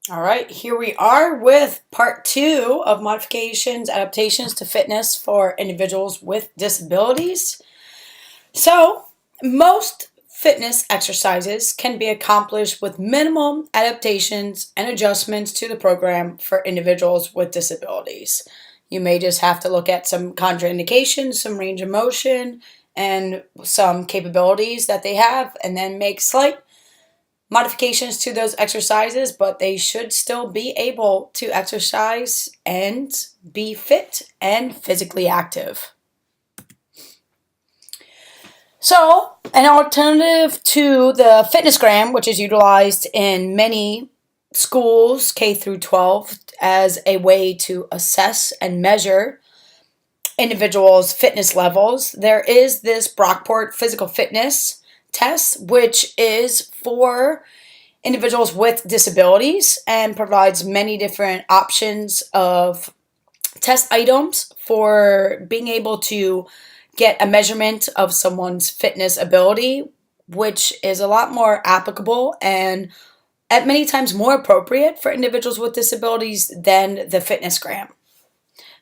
All right, here we are with part 2 of modifications, adaptations to fitness for individuals with disabilities. So, most fitness exercises can be accomplished with minimum adaptations and adjustments to the program for individuals with disabilities. You may just have to look at some contraindications, some range of motion, and some capabilities that they have, and then make slight modifications to those exercises, but they should still be able to exercise and be fit and physically active. So, an alternative to the fitnessgram, which is utilized in many schools K through 12 as a way to assess and measure individuals' fitness levels, there is this Brockport physical fitness test, which is for individuals with disabilities and provides many different options of test items for being able to get a measurement of someone's fitness ability, which is a lot more applicable and at many times more appropriate for individuals with disabilities than the fitnessgram.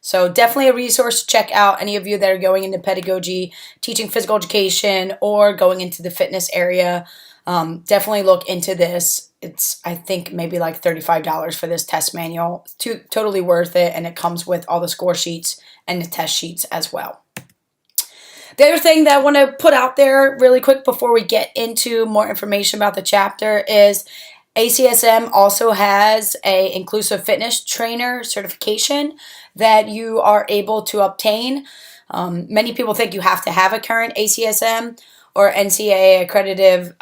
So definitely a resource to check out. Any of you that are going into pedagogy, teaching physical education, or going into the fitness area, definitely look into this. It's, I think, maybe like $35 for this test manual. It's totally worth it, and it comes with all the score sheets and the test sheets as well. The other thing that I want to put out there really quick before we get into more information about the chapter is ACSM also has a inclusive fitness trainer certification that you are able to obtain. Many people think you have to have a current ACSM or NCAA accredited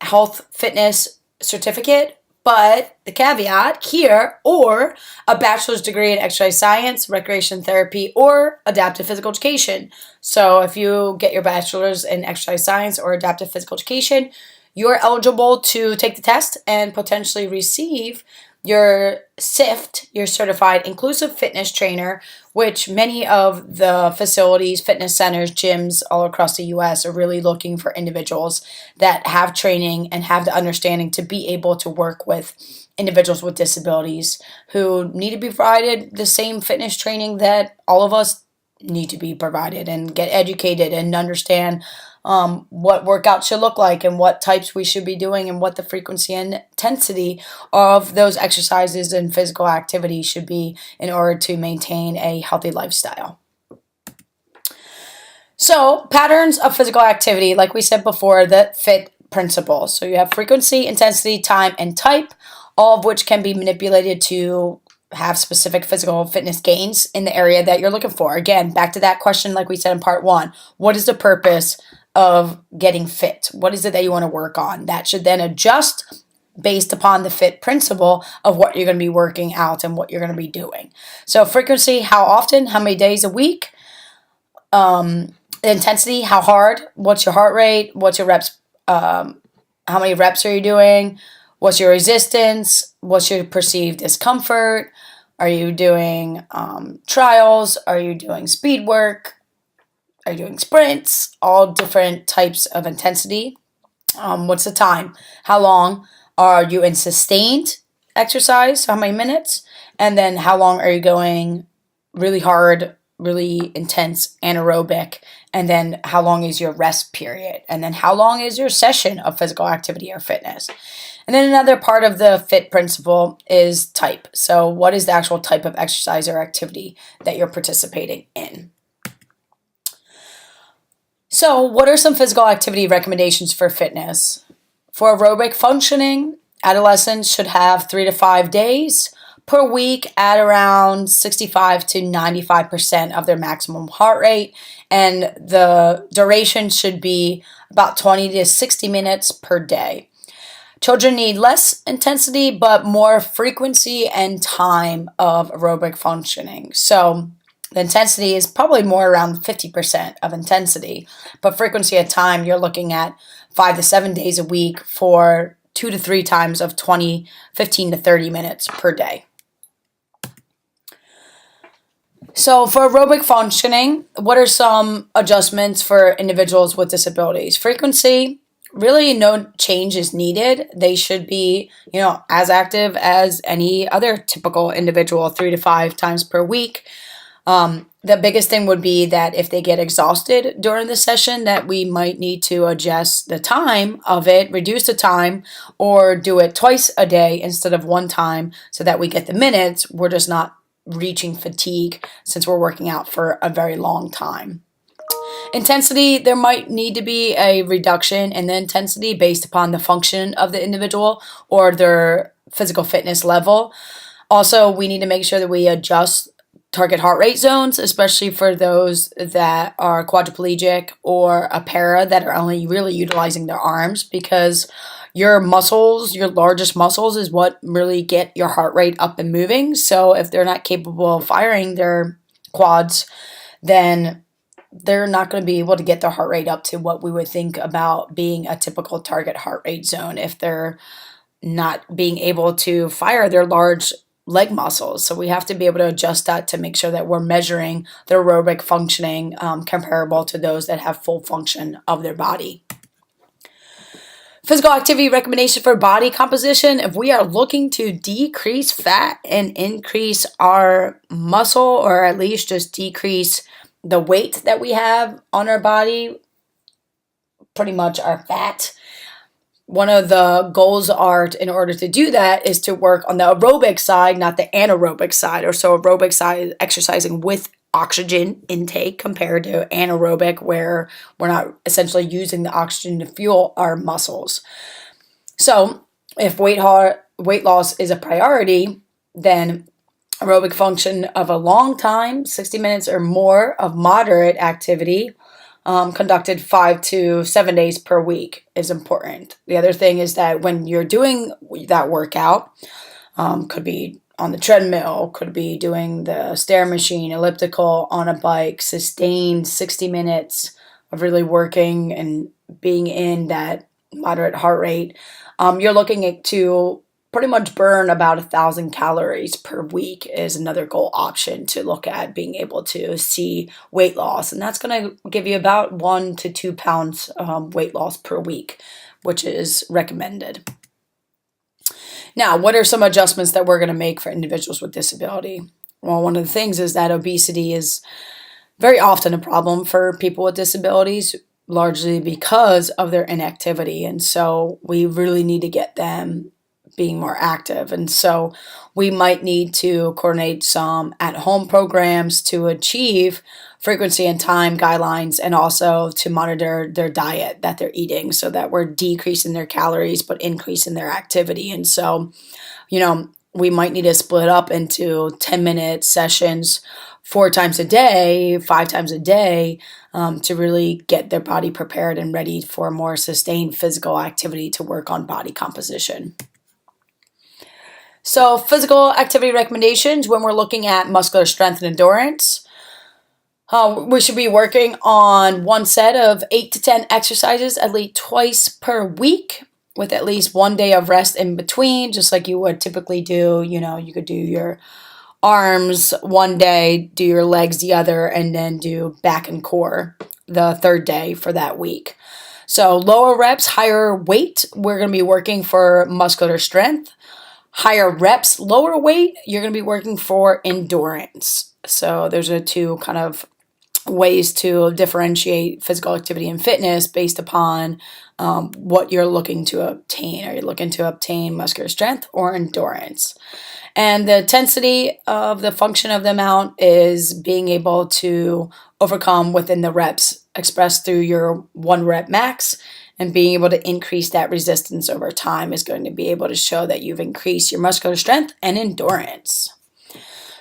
health fitness certificate, but the caveat here, or a bachelor's degree in exercise science, recreation therapy, or adaptive physical education. So if you get your bachelor's in exercise science or adaptive physical education, you're eligible to take the test and potentially receive your CIFT, your Certified Inclusive Fitness Trainer, which many of the facilities, fitness centers, gyms all across the U.S. are really looking for individuals that have training and have the understanding to be able to work with individuals with disabilities who need to be provided the same fitness training that all of us need to be provided, and get educated and understand what workouts should look like and what types we should be doing and what the frequency and intensity of those exercises and physical activity should be in order to maintain a healthy lifestyle. So, patterns of physical activity, like we said before, the FIT principles. So you have frequency, intensity, time, and type, all of which can be manipulated to have specific physical fitness gains in the area that you're looking for. Again, back to that question like we said in part 1. What is the purpose of getting fit? What is it that you want to work on? That should then adjust based upon the FIT principle of what you're going to be working out and what you're going to be doing. So frequency, how often, how many days a week, intensity, how hard, what's your heart rate, what's your reps, how many reps are you doing, what's your resistance, what's your perceived discomfort, are you doing trials, are you doing speed work, are you doing sprints, all different types of intensity. What's the time, how long are you in sustained exercise, so how many minutes, and then how long are you going really hard, really intense, anaerobic, and then how long is your rest period, and then how long is your session of physical activity or fitness. And then another part of the FIT principle is type. So what is the actual type of exercise or activity that you're participating in? So what are some physical activity recommendations for fitness? For aerobic functioning, adolescents should have 3 to 5 days per week at around 65 to 95% of their maximum heart rate, and the duration should be about 20 to 60 minutes per day. Children need less intensity but more frequency and time of aerobic functioning. So the intensity is probably more around 50% of intensity, but frequency of time, you're looking at 5 to 7 days a week for 2 to 3 times of 15 to 30 minutes per day. So for aerobic functioning, what are some adjustments for individuals with disabilities? Frequency, really no change is needed. They should be, as active as any other typical individual, 3 to 5 times per week. The biggest thing would be that if they get exhausted during the session, that we might need to adjust the time of it, reduce the time, or do it twice a day instead of one time so that we get the minutes. We're just not reaching fatigue since we're working out for a very long time. Intensity, there might need to be a reduction in the intensity based upon the function of the individual or their physical fitness level. Also, we need to make sure that we adjust target heart rate zones, especially for those that are quadriplegic or a para that are only really utilizing their arms, because your muscles, your largest muscles, is what really get your heart rate up and moving. So if they're not capable of firing their quads, then they're not going to be able to get their heart rate up to what we would think about being a typical target heart rate zone if they're not being able to fire their large leg muscles. So we have to be able to adjust that to make sure that we're measuring their aerobic functioning comparable to those that have full function of their body. Physical activity recommendation for body composition. If we are looking to decrease fat and increase our muscle, or at least just decrease the weight that we have on our body, pretty much our fat, one of the goals are, in order to do that, is to work on the aerobic side, not the anaerobic side. Or so aerobic side is exercising with oxygen intake compared to anaerobic, where we're not essentially using the oxygen to fuel our muscles. So if weight loss is a priority, then aerobic function of a long time, 60 minutes or more of moderate activity, conducted 5 to 7 days per week, is important. The other thing is that when you're doing that workout, could be on the treadmill, could be doing the stair machine, elliptical, on a bike, sustained 60 minutes of really working and being in that moderate heart rate, you're looking to pretty much burn about 1,000 calories per week is another goal option to look at being able to see weight loss. And that's going to give you about 1 to 2 pounds weight loss per week, which is recommended. Now, what are some adjustments that we're going to make for individuals with disability? Well, one of the things is that obesity is very often a problem for people with disabilities, largely because of their inactivity. And so we really need to get them being more active. And so we might need to coordinate some at-home programs to achieve frequency and time guidelines, and also to monitor their diet that they're eating so that we're decreasing their calories but increasing their activity. And so, we might need to split up into 10-minute sessions 4 times a day, 5 times a day, to really get their body prepared and ready for more sustained physical activity to work on body composition. So physical activity recommendations when we're looking at muscular strength and endurance. We should be working on one set of 8 to 10 exercises at least twice per week, with at least 1 day of rest in between, just like you would typically do. You could do your arms one day, do your legs the other, and then do back and core the third day for that week. So lower reps, higher weight, we're going to be working for muscular strength. Higher reps, lower weight, you're going to be working for endurance. So those are 2 kind of ways to differentiate physical activity and fitness based upon what you're looking to obtain. Are you looking to obtain muscular strength or endurance? And the intensity of the function of the amount is being able to overcome within the reps expressed through your 1 rep max. And being able to increase that resistance over time is going to be able to show that you've increased your muscular strength and endurance.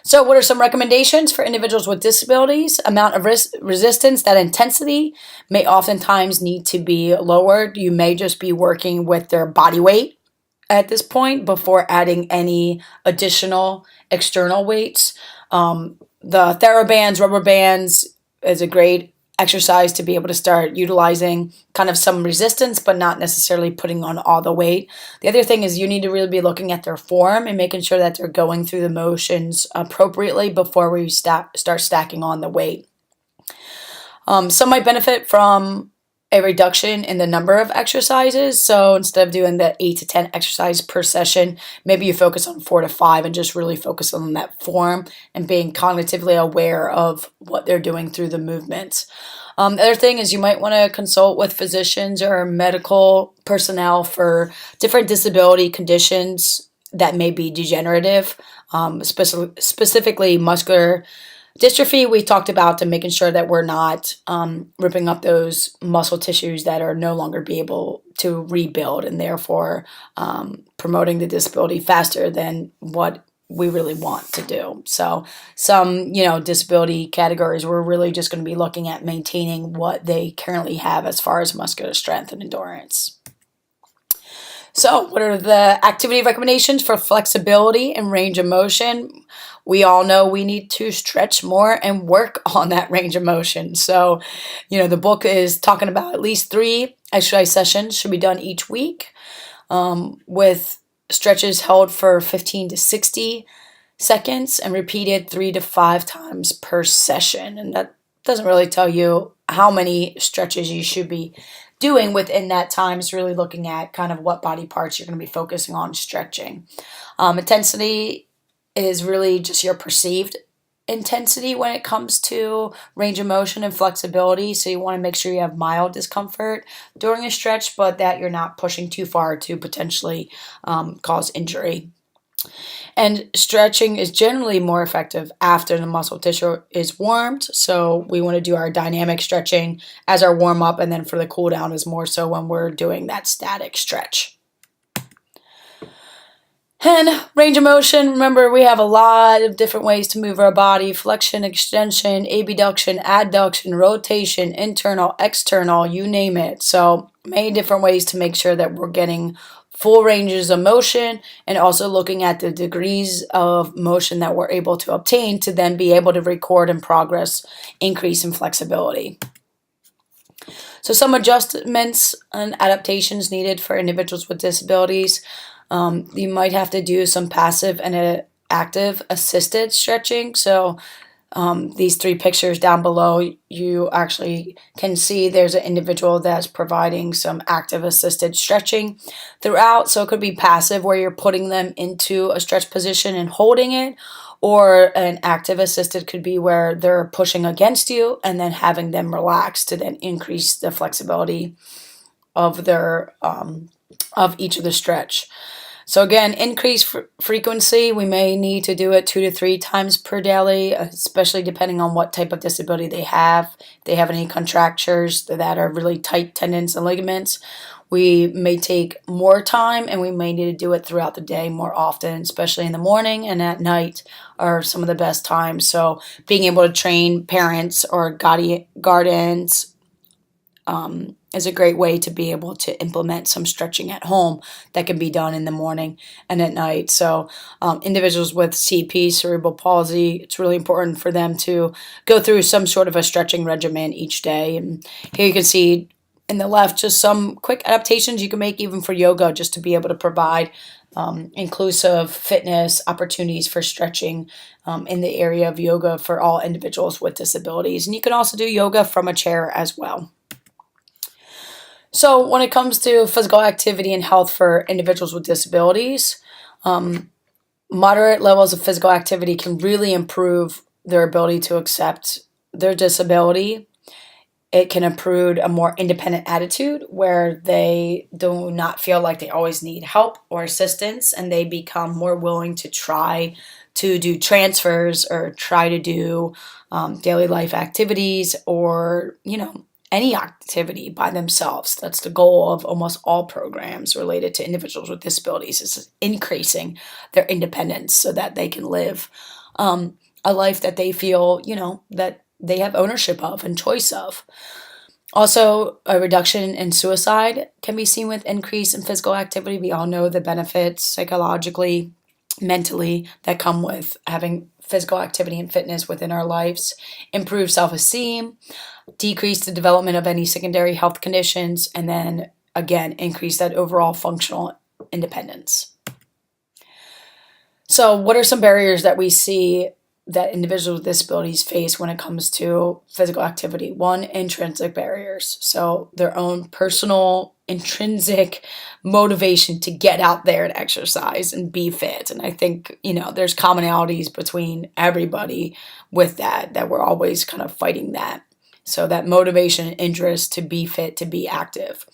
So what are some recommendations for individuals with disabilities? Amount of resistance, that intensity may oftentimes need to be lowered. You may just be working with their body weight at this point before adding any additional external weights. The TheraBands, rubber bands is a great exercise to be able to start utilizing kind of some resistance, but not necessarily putting on all the weight. The other thing is you need to really be looking at their form and making sure that they're going through the motions appropriately before we start stacking on the weight. Some might benefit from a reduction in the number of exercises. So instead of doing the 8 to 10 exercises per session, maybe you focus on 4 to 5 and just really focus on that form and being cognitively aware of what they're doing through the movements. The other thing is you might want to consult with physicians or medical personnel for different disability conditions that may be degenerative, specifically muscular dystrophy. We talked about to making sure that we're not ripping up those muscle tissues that are no longer be able to rebuild, and therefore promoting the disability faster than what we really want to do. So some, disability categories, we're really just going to be looking at maintaining what they currently have as far as muscular strength and endurance. So what are the activity recommendations for flexibility and range of motion? We all know we need to stretch more and work on that range of motion. So, the book is talking about at least 3 exercise sessions should be done each week, with stretches held for 15 to 60 seconds and repeated 3 to 5 times per session. And that doesn't really tell you how many stretches you should be doing within that time. Is really looking at kind of what body parts you're going to be focusing on stretching. Intensity is really just your perceived intensity when it comes to range of motion and flexibility. So you want to make sure you have mild discomfort during a stretch, but that you're not pushing too far to potentially cause injury. And stretching is generally more effective after the muscle tissue is warmed. So we want to do our dynamic stretching as our warm up, and then for the cool down is more so when we're doing that static stretch. And range of motion, remember we have a lot of different ways to move our body: flexion, extension, abduction, adduction, rotation, internal, external, you name it. So many different ways to make sure that we're getting full ranges of motion, and also looking at the degrees of motion that we're able to obtain to then be able to record and progress increase in flexibility. So some adjustments and adaptations needed for individuals with disabilities. You might have to do some passive and active assisted stretching. So these 3 pictures down below, you actually can see there's an individual that's providing some active assisted stretching throughout. So it could be passive, where you're putting them into a stretch position and holding it, or an active assisted could be where they're pushing against you and then having them relax to then increase the flexibility of their of each of the stretch. So again, increased frequency, we may need to do it 2 to 3 times per daily, especially depending on what type of disability they have. If they have any contractures that are really tight tendons and ligaments, we may take more time, and we may need to do it throughout the day more often, especially in the morning and at night are some of the best times. So being able to train parents or guardians is a great way to be able to implement some stretching at home that can be done in the morning and at night. So individuals with CP, cerebral palsy, it's really important for them to go through some sort of a stretching regimen each day. And here you can see in the left just some quick adaptations you can make even for yoga, just to be able to provide inclusive fitness opportunities for stretching in the area of yoga for all individuals with disabilities. And you can also do yoga from a chair as well. So when it comes to physical activity and health for individuals with disabilities, moderate levels of physical activity can really improve their ability to accept their disability. It can improve a more independent attitude, where they do not feel like they always need help or assistance, and they become more willing to try to do transfers or try to do daily life activities, or, any activity by themselves. That's the goal of almost all programs related to individuals with disabilities, is increasing their independence so that they can live a life that they feel, that they have ownership of and choice of. Also, a reduction in suicide can be seen with increase in physical activity. We all know the benefits psychologically, mentally, that come with having physical activity and fitness within our lives. Improve self-esteem, decrease the development of any secondary health conditions, and then again increase that overall functional independence. So what are some barriers that we see that individuals with disabilities face when it comes to physical activity. One, intrinsic barriers. So their own personal intrinsic motivation to get out there and exercise and be fit. And I think, there's commonalities between everybody with that we're always kind of fighting that. So that motivation and interest to be fit, to be active.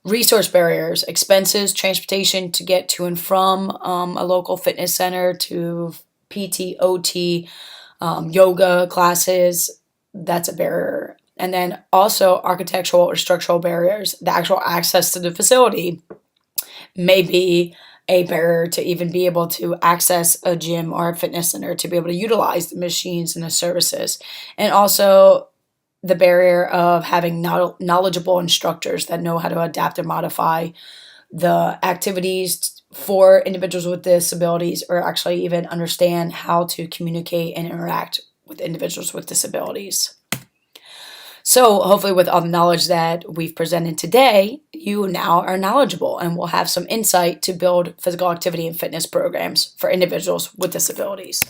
Resource barriers, expenses, transportation to get to and from a local fitness center, to PT, OT, yoga classes. That's a barrier. And then also architectural or structural barriers. The actual access to the facility may be a barrier to even be able to access a gym or a fitness center, to be able to utilize the machines and the services. And also the barrier of having knowledgeable instructors that know how to adapt and modify the activities for individuals with disabilities, or actually even understand how to communicate and interact with individuals with disabilities. So hopefully with all the knowledge that we've presented today, you now are knowledgeable and will have some insight to build physical activity and fitness programs for individuals with disabilities.